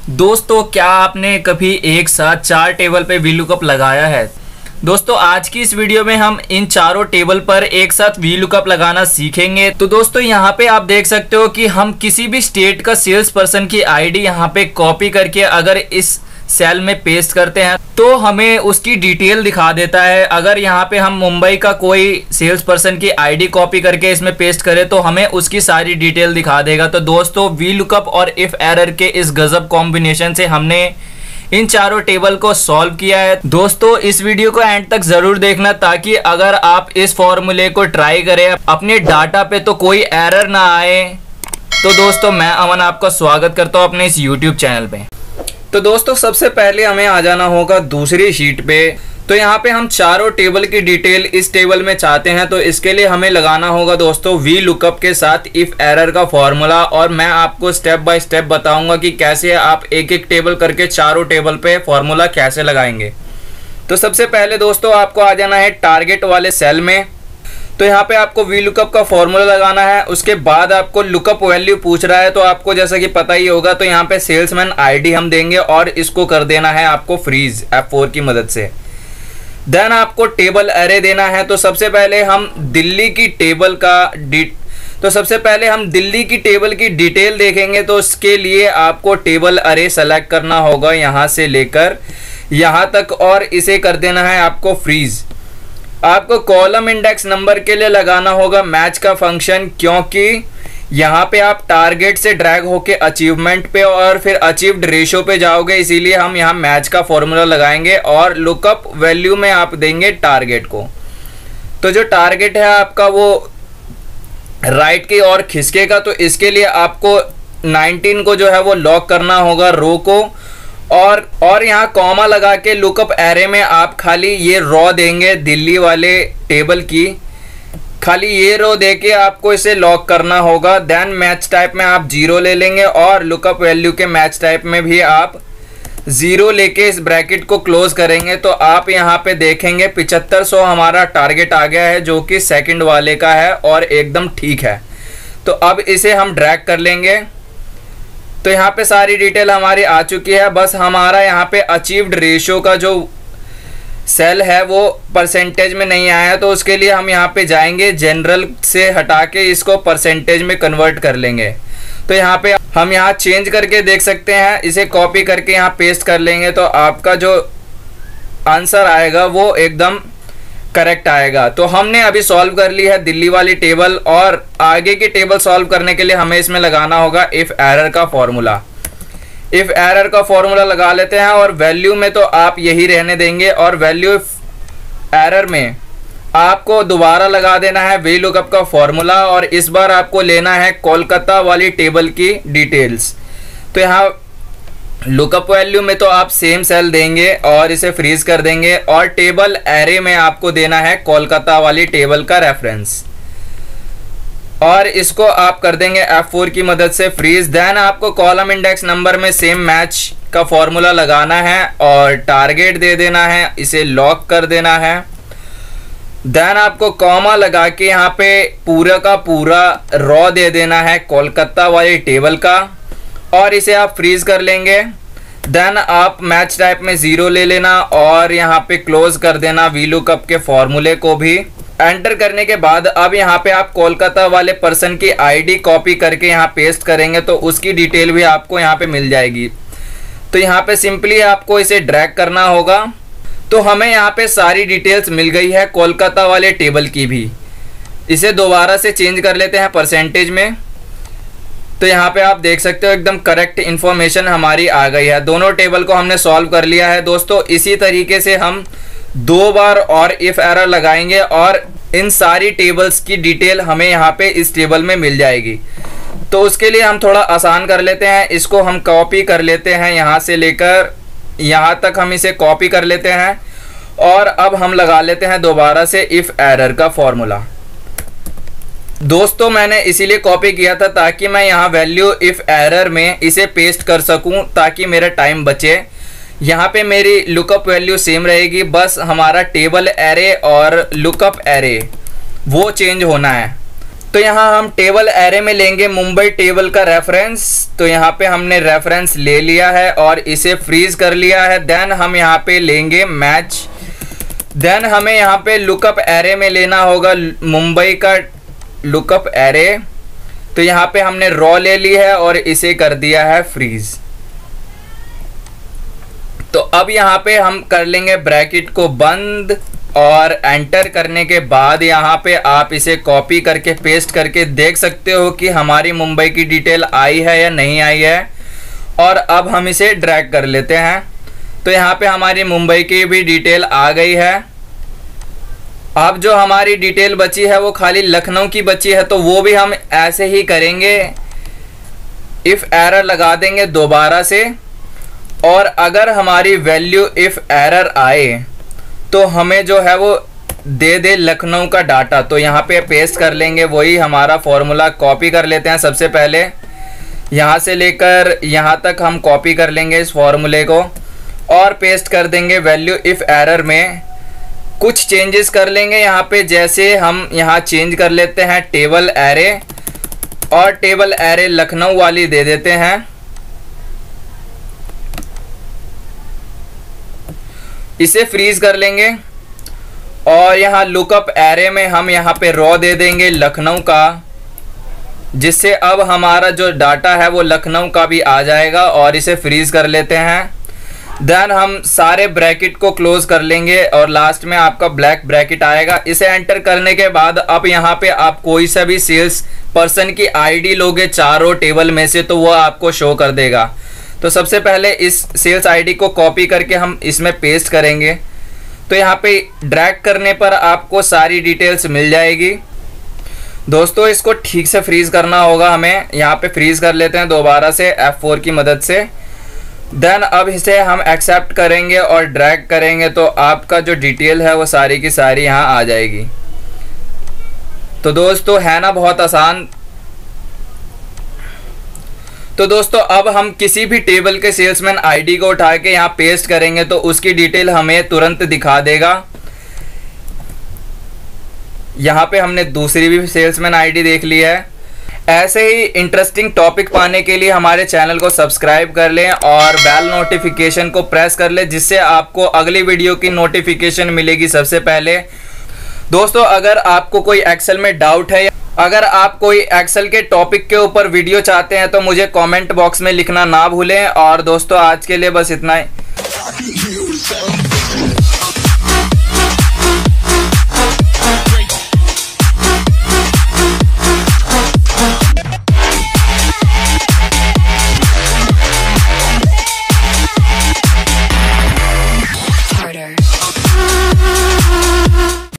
दोस्तों, क्या आपने कभी एक साथ 4 टेबल पे वीलुकअप लगाया है? दोस्तों, आज की इस वीडियो में हम इन चारों टेबल पर एक साथ वीलुकअप लगाना सीखेंगे। तो दोस्तों, यहाँ पे आप देख सकते हो कि हम किसी भी स्टेट का सेल्स पर्सन की आईडी यहाँ पे कॉपी करके अगर इस सेल में पेस्ट करते हैं तो हमें उसकी डिटेल दिखा देता है। अगर यहाँ पे हम मुंबई का कोई सेल्स पर्सन की आईडी कॉपी करके इसमें पेस्ट करें तो हमें उसकी सारी डिटेल दिखा देगा। तो दोस्तों, वीलुकअप और इफ एरर के इस गजब कॉम्बिनेशन से हमने इन चारों टेबल को सॉल्व किया है। दोस्तों, इस वीडियो को एंड तक जरूर देखना ताकि अगर आप इस फॉर्मूले को ट्राई करें अपने डाटा पे तो कोई एरर ना आए। तो दोस्तों, मैं अमन आपका स्वागत करता हूँ अपने इस यूट्यूब चैनल पे। तो दोस्तों, सबसे पहले हमें आ जाना होगा दूसरी शीट पे। तो यहाँ पे हम चारों टेबल की डिटेल इस टेबल में चाहते हैं, तो इसके लिए हमें लगाना होगा दोस्तों वी लुकअप के साथ इफ एरर का फॉर्मूला। और मैं आपको स्टेप बाय स्टेप बताऊंगा कि कैसे आप एक एक टेबल करके चारों टेबल पे फॉर्मूला कैसे लगाएंगे। तो सबसे पहले दोस्तों, आपको आ जाना है टारगेट वाले सेल में। तो यहाँ पे आपको वी लुकअप का फॉर्मूला लगाना है। उसके बाद आपको लुकअप वैल्यू पूछ रहा है, तो आपको जैसा कि पता ही होगा, तो यहाँ पे सेल्समैन आईडी हम देंगे और इसको कर देना है आपको फ्रीज F4 की मदद से। देन आपको टेबल एरे देना है। तो सबसे पहले हम दिल्ली की टेबल की डिटेल देखेंगे। तो उसके लिए आपको टेबल अरे सेलेक्ट करना होगा यहाँ से लेकर यहाँ तक, और इसे कर देना है आपको फ्रीज। आपको कॉलम इंडेक्स नंबर के लिए लगाना होगा मैच का फंक्शन, क्योंकि यहाँ पे आप टारगेट से ड्रैग होके अचीवमेंट पे और फिर अचीव्ड रेशो पे जाओगे, इसीलिए हम यहाँ मैच का फॉर्मूला लगाएंगे। और लुकअप वैल्यू में आप देंगे टारगेट को। तो जो टारगेट है आपका वो राइट की ओर खिसकेगा, तो इसके लिए आपको 19 को जो है वो लॉक करना होगा रो को, और यहाँ कॉमा लगा के लुकअप एरे में आप खाली ये रो देंगे दिल्ली वाले टेबल की, खाली ये रो देके आपको इसे लॉक करना होगा। देन मैच टाइप में आप 0 ले लेंगे और लुकअप वैल्यू के मैच टाइप में भी आप 0 लेके इस ब्रैकेट को क्लोज करेंगे। तो आप यहाँ पे देखेंगे 7500 हमारा टारगेट आ गया है, जो कि सेकंड वाले का है और एकदम ठीक है। तो अब इसे हम ड्रैग कर लेंगे। तो यहाँ पे सारी डिटेल हमारी आ चुकी है। बस हमारा यहाँ पे अचीव्ड रेशियो का जो सेल है वो परसेंटेज में नहीं आया है, तो उसके लिए हम यहाँ पे जाएंगे जनरल से हटा के इसको परसेंटेज में कन्वर्ट कर लेंगे। तो यहाँ पे हम यहाँ चेंज करके देख सकते हैं, इसे कॉपी करके यहाँ पेस्ट कर लेंगे तो आपका जो आंसर आएगा वो एकदम करेक्ट आएगा। तो हमने अभी सॉल्व कर ली है दिल्ली वाली टेबल, और आगे की टेबल सॉल्व करने के लिए हमें इसमें लगाना होगा इफ एरर का फॉर्मूला। इफ एरर का फॉर्मूला लगा लेते हैं, और वैल्यू में तो आप यही रहने देंगे, और वैल्यू एरर में आपको दोबारा लगा देना है वी लुकअप का फॉर्मूला, और इस बार आपको लेना है कोलकाता वाली टेबल की डिटेल्स। तो यहाँ लुकअप वैल्यू में तो आप सेम सेल देंगे और इसे फ्रीज कर देंगे, और टेबल एरे में आपको देना है कोलकाता वाली टेबल का रेफरेंस, और इसको आप कर देंगे F4 की मदद से फ्रीज। देन आपको कॉलम इंडेक्स नंबर में सेम मैच का फॉर्मूला लगाना है और टारगेट दे देना है, इसे लॉक कर देना है। देन आपको कॉमा लगा के यहाँ पे पूरा का पूरा रॉ दे देना है कोलकाता वाली टेबल का, और इसे आप फ्रीज कर लेंगे। देन आप मैच टाइप में 0 ले लेना और यहाँ पे क्लोज कर देना वी लुकअप के फॉर्मूले को भी। एंटर करने के बाद अब यहाँ पे आप कोलकाता वाले पर्सन की आईडी कॉपी करके यहाँ पेस्ट करेंगे, तो उसकी डिटेल भी आपको यहाँ पे मिल जाएगी। तो यहाँ पे सिंपली आपको इसे ड्रैग करना होगा। तो हमें यहाँ पे सारी डिटेल्स मिल गई है कोलकाता वाले टेबल की भी। इसे दोबारा से चेंज कर लेते हैं परसेंटेज में। तो यहाँ पे आप देख सकते हो एकदम करेक्ट इन्फॉर्मेशन हमारी आ गई है। दोनों टेबल को हमने सॉल्व कर लिया है दोस्तों। इसी तरीके से हम 2 बार और इफ एरर लगाएंगे और इन सारी टेबल्स की डिटेल हमें यहाँ पे इस टेबल में मिल जाएगी। तो उसके लिए हम थोड़ा आसान कर लेते हैं, इसको हम कॉपी कर लेते हैं, यहाँ से लेकर यहाँ तक हम इसे कॉपी कर लेते हैं, और अब हम लगा लेते हैं दोबारा से इफ एरर का फॉर्मूला। दोस्तों, मैंने इसीलिए कॉपी किया था ताकि मैं यहाँ वैल्यू इफ एरर में इसे पेस्ट कर सकूँ, ताकि मेरा टाइम बचे। यहाँ पे मेरी लुकअप वैल्यू सेम रहेगी, बस हमारा टेबल एरे और लुकअप एरे वो चेंज होना है। तो यहाँ हम टेबल एरे में लेंगे मुंबई टेबल का रेफरेंस। तो यहाँ पे हमने रेफरेंस ले लिया है और इसे फ्रीज कर लिया है। देन हम यहाँ पे लेंगे मैच। देन हमें यहाँ पे लुकअप एरे में लेना होगा मुंबई का लुकअप एरे। तो यहाँ पे हमने रॉ ले ली है और इसे कर दिया है फ्रीज। तो अब यहाँ पे हम कर लेंगे ब्रैकेट को बंद और एंटर करने के बाद यहाँ पे आप इसे कॉपी करके पेस्ट करके देख सकते हो कि हमारी मुंबई की डिटेल आई है या नहीं आई है। और अब हम इसे ड्रैग कर लेते हैं। तो यहाँ पे हमारी मुंबई की भी डिटेल आ गई है। अब जो हमारी डिटेल बची है वो खाली लखनऊ की बची है, तो वो भी हम ऐसे ही करेंगे, इफ़ एरर लगा देंगे दोबारा से। और अगर हमारी वैल्यू इफ़ एरर आए तो हमें जो है वो दे दे लखनऊ का डाटा। तो यहाँ पे पेस्ट कर लेंगे, वही हमारा फॉर्मूला कॉपी कर लेते हैं। सबसे पहले यहाँ से लेकर यहाँ तक हम कॉपी कर लेंगे इस फॉर्मूले को और पेस्ट कर देंगे वैल्यू इफ़ एरर में। कुछ चेंजेस कर लेंगे यहाँ पे, जैसे हम यहाँ चेंज कर लेते हैं टेबल एरे और टेबल एरे लखनऊ वाली दे देते हैं। इसे फ्रीज कर लेंगे और यहाँ लुकअप एरे में हम यहाँ पे रॉ दे देंगे लखनऊ का, जिससे अब हमारा जो डाटा है वो लखनऊ का भी आ जाएगा और इसे फ्रीज कर लेते हैं। देन हम सारे ब्रैकेट को क्लोज कर लेंगे और लास्ट में आपका ब्लैक ब्रैकेट आएगा। इसे एंटर करने के बाद अब यहाँ पे आप कोई सा भी सेल्स पर्सन की आईडी लोगे चारों टेबल में से, तो वो आपको शो कर देगा। तो सबसे पहले इस सेल्स आईडी को कॉपी करके हम इसमें पेस्ट करेंगे। तो यहाँ पे ड्रैग करने पर आपको सारी डिटेल्स मिल जाएगी। दोस्तों इसको ठीक से फ्रीज करना होगा हमें। यहाँ पे फ्रीज कर लेते हैं दोबारा से F4 की मदद से। देन अब इसे हम एक्सेप्ट करेंगे और ड्रैग करेंगे, तो आपका जो डिटेल है वो सारी की सारी यहाँ आ जाएगी। तो दोस्तों है ना बहुत आसान। तो दोस्तों अब हम किसी भी टेबल के सेल्समैन आईडी को उठा के यहाँ पेस्ट करेंगे तो उसकी डिटेल हमें तुरंत दिखा देगा। यहाँ पे हमने दूसरी भी सेल्समैन आईडी देख ली है। ऐसे ही इंटरेस्टिंग टॉपिक पाने के लिए हमारे चैनल को सब्सक्राइब कर लें और बेल नोटिफिकेशन को प्रेस कर लें, जिससे आपको अगली वीडियो की नोटिफिकेशन मिलेगी सबसे पहले। दोस्तों अगर आपको कोई एक्सेल में डाउट है, अगर आप कोई एक्सेल के टॉपिक के ऊपर वीडियो चाहते हैं तो मुझे कमेंट बॉक्स में लिखना ना भूलें। और दोस्तों आज के लिए बस इतना ही। Harder.